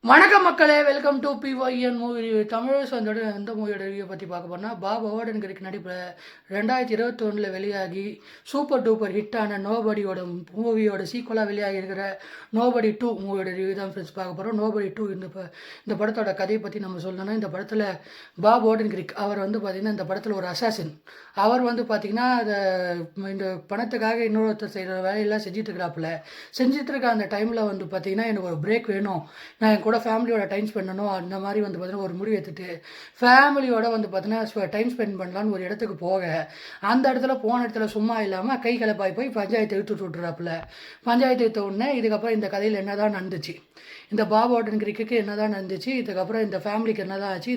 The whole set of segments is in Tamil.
வணக்கம் மக்களே, welcome to BYN movie review. Tamil வந்தோட எந்த மூவியோட ரிவ்யூ பற்றி பார்க்க போனால், பாப் அவார்டுங்கிறதுக்கு நடிப்பில் 2021 வெளியாகி சூப்பர் டூப்பர் ஹிட்டான நோபடியோட மூவியோட சீக்குவலாக வெளியாகி இருக்கிற நோபடி 2 மூவியோட ரிவ்யூ தான் ஃப்ரெண்ட்ஸ் பார்க்க போகிறோம். நோபடி 2 இந்த படத்தோட கதையை பற்றி நம்ம சொல்லணும்னா, இந்த படத்தில் பாப் ஓடன்கிரிக் அவர் பார்த்திங்கன்னா இந்த படத்தில் ஒரு அசாசின். அவர் பார்த்திங்கன்னா இந்த பணத்துக்காக இன்னொருத்தர் செய்கிற வேலையெல்லாம் செஞ்சிட்டு இருக்க அந்த டைமில் பார்த்திங்கன்னா எனக்கு ஒரு பிரேக் வேணும், நான் என் கூட ஃபேமிலியோட டைம் ஸ்பெண்ட் பண்ணணும். அந்த மாதிரி பார்த்தீங்கன்னா ஒரு முடிவு எடுத்துட்டு ஃபேமிலியோட பார்த்தீங்கன்னா டைம் ஸ்பெண்ட் பண்ணலான்னு ஒரு இடத்துக்கு போக, அந்த இடத்துல போன இடத்துல சும்மா இல்லாமல் கை கலப்பாய் போய் பஞ்சாயத்து இழுத்து விட்டுறாப்புல. பஞ்சாயத்து இழுத்த உடனே இதுக்கப்புறம் இந்த கதையில் என்ன தான் நடந்துச்சு, இந்த பாப் ஓடன்கிரிக்கு என்ன தான் நடந்துச்சு, இதுக்கப்புறம் இந்த ஃபேமிலிக்கு என்ன தான் ஆச்சு,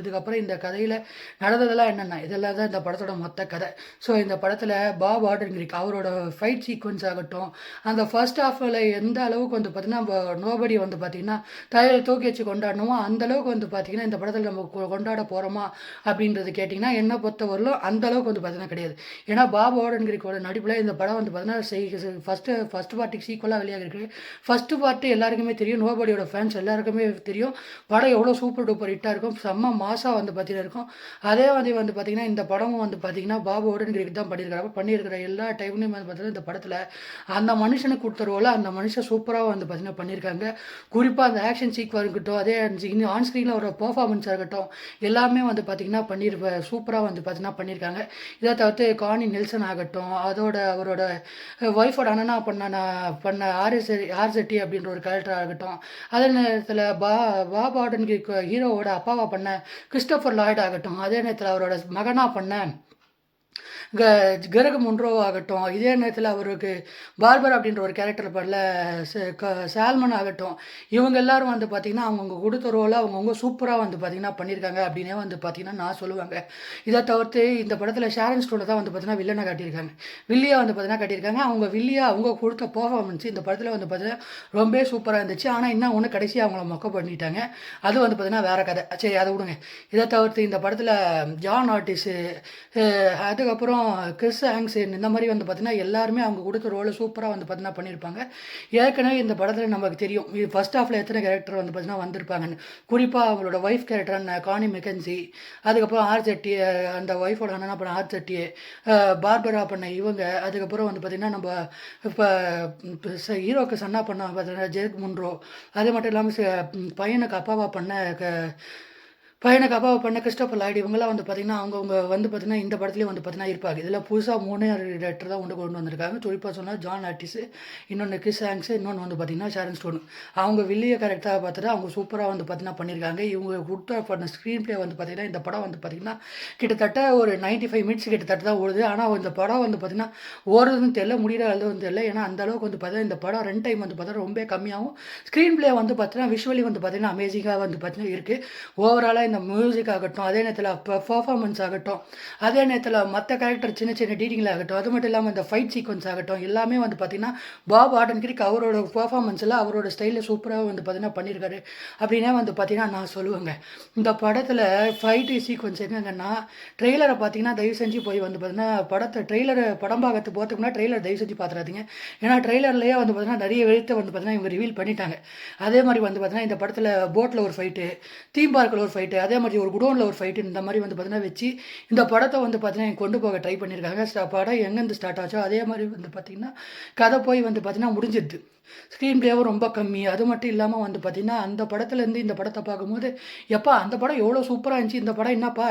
இதுக்கப்புறம் இந்த கதையில் நடந்ததெல்லாம் என்னென்ன, இதெல்லாம் தான் இந்த படத்தோட மொத்த கதை. ஸோ இந்த படத்தில் பாப் ஓடன்கிரிக் அவரோட ஃபைட் சீக்வன்ஸ் ஆகட்டும், அந்த ஃபர்ஸ்ட் ஹாஃபில் எந்த அளவுக்கு பார்த்தீங்கன்னா நோபடி பார்த்திங்கன்னா தலையில் தூக்கி வச்சு கொண்டாடணுமோ அந்தளவுக்கு பார்த்திங்கன்னா இந்த படத்தில் நம்ம கொண்டாட போகிறோமா அப்படின்றது கேட்டிங்கன்னா என்னை பொறுத்தவரையிலும் அந்தளவுக்கு பார்த்திங்கன்னா கிடையாது. ஏன்னா பாப் ஓடன்கிரிக்கோட நடிப்பில் இந்த படம் பார்த்திங்கன்னா ஃபஸ்ட்டு பார்ட்டிக்கு சீக்குவலாக வெளியாகிருக்கு. ஃபஸ்ட்டு பார்ட்டு எல்லாருக்குமே தெரியும், நோபடியோட ஃபேன்ஸ் எல்லாருக்குமே தெரியும் படம் எவ்வளோ சூப்பர் டூப்பர் ஹிட்டாக இருக்கும், செம்ம மாசாக பார்த்தீங்கன்னா இருக்கும். அதே மாதிரி பார்த்திங்கன்னா இந்த படமும் பார்த்திங்கன்னா பாப் ஓடன்கிரிக் தான் பண்ணியிருக்கிற எல்லா டைம்லையும் பார்த்திங்கன்னா இந்த படத்தில் அந்த மனுஷனுக்கு கொடுத்த ரோலை அந்த மனுஷன் சூப்பராக பார்த்திங்கன்னா பண்ணியிருக்காங்க. குறிப்பாக அந்த ஆக்ஷன் சீக்வாக இருக்கட்டும், அதே ஆன் ஸ்க்ரீனில் ஒரு பர்ஃபார்மன்ஸாக இருக்கட்டும், எல்லாமே பார்த்திங்கன்னா சூப்பராக பார்த்திங்கன்னா பண்ணியிருக்காங்க. இதை தவிர்த்து கானி நெல்சன் ஆகட்டும், அவரோட ஒய்ஃபோட அண்ணனா பண்ண ஆர்செட்டி அப்படின்ற ஒரு கேரக்டர் ஆகட்டும், அதே நேரத்தில் பாப் ஆர்டனுக்கு ஹீரோவோட அப்பாவா பண்ண கிறிஸ்டோஃபர் லாய்ட் ஆகட்டும், அதே நேரத்தில் அவரோட மகனாக பண்ண கரக முன்ரோ ஆகட்டும், இதே நேரத்தில் அவருக்கு பார்பர் அப்படின்ற ஒரு கேரக்டர் பண்ணல சால்மன் ஆகட்டும், இவங்க எல்லாரும் பார்த்திங்கன்னா அவங்கவுங்க கொடுத்த ரோலை அவங்கவுங்க சூப்பராக பார்த்திங்கன்னா பண்ணியிருக்காங்க அப்படின்னே பார்த்திங்கன்னா நான் சொல்லுவாங்க. இதை தவிர்த்து இந்த படத்தில் ஷாரன் ஸ்டோனை தான் பார்த்திங்கன்னா வில்லனை காட்டியிருக்காங்க, வில்லியாக பார்த்திங்கன்னா காட்டியிருக்காங்க. அவங்க கொடுத்த பர்ஃபார்மன்ஸ் இந்த படத்தில் பார்த்திங்கன்னா ரொம்ப சூப்பராக இருந்துச்சு. ஆனால் இன்னும் ஒன்று கடைசியாக அவங்கள மொக்க பண்ணிட்டாங்க, அது பார்த்திங்கன்னா வேறு கதை. சரி, அதை விடுங்க. இதை தவிர்த்து இந்த படத்தில் ஜான் ஆர்டிஸு, அதுக்கப்புறம் கிறிஸ் ஆங்ஸன், இந்த மாதிரி பார்த்திங்கன்னா எல்லாருமே அவங்க கொடுத்த ரோலை சூப்பராக பார்த்திங்கன்னா பண்ணியிருப்பாங்க. ஏற்கனவே இந்த படத்தில் நமக்கு தெரியும் ஃபர்ஸ்ட் ஹாஃபில் எத்தனை கேரக்டர் பார்த்திங்கன்னா வந்திருப்பாங்கன்னு. குறிப்பாக அவங்களோட ஒய்ஃப் கேரக்டரான கானி மெக்கன்சி, அதுக்கப்புறம் ஆர்செட்டி, அந்த ஒய்ஃபோட அண்ணனா பண்ண ஆர்செட்டி, பார்பரா பண்ண இவங்க, அதுக்கப்புறம் பார்த்திங்கன்னா நம்ம இப்போ ஹீரோக்கு சன்னா பண்ண பார்த்தீங்கன்னா ஜெர்க் முன்ரோ, அது மட்டும் இல்லாமல் பையனுக்கு அப்பாவா பண்ண கிறிஸ்டோஃபர் லாய்டு, இவங்கெல்லாம் பார்த்திங்கன்னா அவங்கவுங்க பார்த்திங்கன்னா இந்த படத்துலேயும் பார்த்திங்கன்னா இருப்பாங்க. இதில் புதுசாக 3 டேரக்டர் தான் கொண்டு வந்திருக்காங்க. குறிப்பாக சொன்னால் ஜான் ஆர்டிஸு, இன்னொன்று கிறிஸ் ஆங்ஸு, இன்னொன்று பார்த்திங்கன்னா ஷாரன் ஸ்டோன். அவங்க வில்லிய கேரக்டராக பார்த்துட்டு அவங்க சூப்பராக பார்த்திங்கன்னா பண்ணியிருக்காங்க. இவங்க கொடுத்த பண்ண ஸ்க்ரீன் ப்ளே பார்த்திங்கன்னா இந்த படம் பார்த்திங்கன்னா கிட்டத்தட்ட ஒரு 95 மினிட்ஸ் கிட்டத்தட்ட தான் ஓடுது. ஆனால் இந்த படம் பார்த்திங்கன்னா ஓடுறதுன்னு தெரியல, முடிகிற அளவுன்னு தெரியல. ஏன்னா அந்தளவுக்கு பார்த்தீங்கன்னா இந்த படம் ரன் டைம் பார்த்தீங்கன்னா ரொம்ப கம்மியாகவும், ஸ்க்ரீன் ப்ளே பார்த்தீங்கன்னா விஷுவலி பார்த்திங்கன்னா அமேசிங்காக பார்த்திங்கன்னா இருக்குது. ஓவராலாக இந்த மியூசிக் ஆகட்டும், அதே நேரத்தில் பர்ஃபார்மன்ஸ் ஆகட்டும், அதே நேரத்தில் மற்ற கேரக்டர் சின்ன சின்ன டீட்டிங்கில் ஆகட்டும், அது மட்டும் இல்லாமல் இந்த ஃபைட் சீக்வன்ஸ் ஆகட்டும், எல்லாமே பார்த்திங்கன்னா பாப் ஆர்டன்கிரிக் அவரோட பர்ஃபார்மன்ஸில் அவரோட ஸ்டைலில் சூப்பராக பார்த்திங்கன்னா பண்ணியிருக்காரு அப்படின்னே பார்த்திங்கன்னா நான் சொல்லுவேங்க. இந்த படத்தில் ஃபைட் சீக்வன்ஸ் எங்கன்னா ட்ரெய்லரை பார்த்திங்கன்னா தயவு செஞ்சு போய் பார்த்திங்கன்னா படம் பார்க்கறதுக்கு போகிறதுக்கு முன்னாடி ட்ரெய்லர் தயவு செஞ்சு பார்த்துறாதீங்க. ஏன்னா ட்ரெய்லர்லேயே பார்த்திங்கன்னா நிறைய எழுத்தை பார்த்திங்கன்னா இவங்க ரிவீல் பண்ணிட்டாங்க. அதே மாதிரி பார்த்திங்கன்னா இந்த படத்தில் போட்டில் ஒரு ஃபைட்டு, தீம் பார்க்கில் ஒரு ஃபைட்டு, அதே மாதிரி ஒரு குடோனில் ஒரு ஃபைட்டு, இந்த மாதிரி பார்த்திங்கன்னா வச்சு இந்த படத்தை பார்த்திங்கன்னா கொண்டு போக ட்ரை பண்ணியிருக்காங்க. படம் எங்கேருந்து ஸ்டார்ட் ஆச்சோ அதே மாதிரி பார்த்திங்கன்னா கதை போய் பார்த்திங்கன்னா முடிஞ்சிடுது. ஸ்க்ரீன் ப்ளேவும் ரொம்ப கம்மி. அது மட்டும் இல்லாமல் பார்த்திங்கன்னா அந்த படத்துலேருந்து இந்த படத்தை பார்க்கும்போது எப்பா அந்த படம் எவ்வளோ சூப்பராக இருந்துச்சு, இந்த படம் என்னப்பா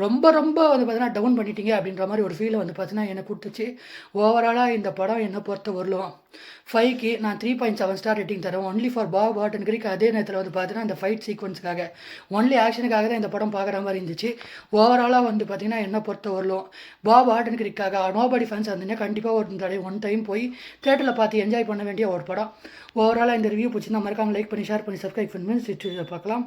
ரொம்ப பார்த்திங்கன்னா டவுன் பண்ணிட்டீங்க அப்படின்ற மாதிரி ஒரு ஃபீலை பார்த்திங்கன்னா எனக்கு கொடுத்துச்சு. ஓவராலாக இந்த படம் என்னை பொறுத்த வரலும் 5க்கு நான் 3.7 ஸ்டார் ரேட்டிங் தரேன். Only for Bob Odenkirk. அதே நேரத்தில் பார்த்தீங்கன்னா இந்த ஃபைட் சீக்வன்ஸுக்காக, ஒன்லி ஆக்ஷனுக்காக தான் இந்த படம் பார்க்குற மாதிரி இருந்துச்சு. ஓவராலாக பார்த்திங்கன்னா என்னை பொறுத்த வரலும் பாப் ஆர்டன்கிரிக்காக நோபடி ஃபேன்ஸ் இருந்தீங்கன்னா கண்டிப்பாக ஒன் டைம் போய் தேட்டரில் பார்த்து என்ஜாய் பண்ண வேண்டிய ஒரு படம். ஓவராலாக இந்த ரிவ்யூ பிடிச்சிருந்தா மறக்காமல் லைக் பண்ணி, ஷேர் பண்ணி, சப்ஸ்கிரைப் பண்ணி பார்க்கலாம்.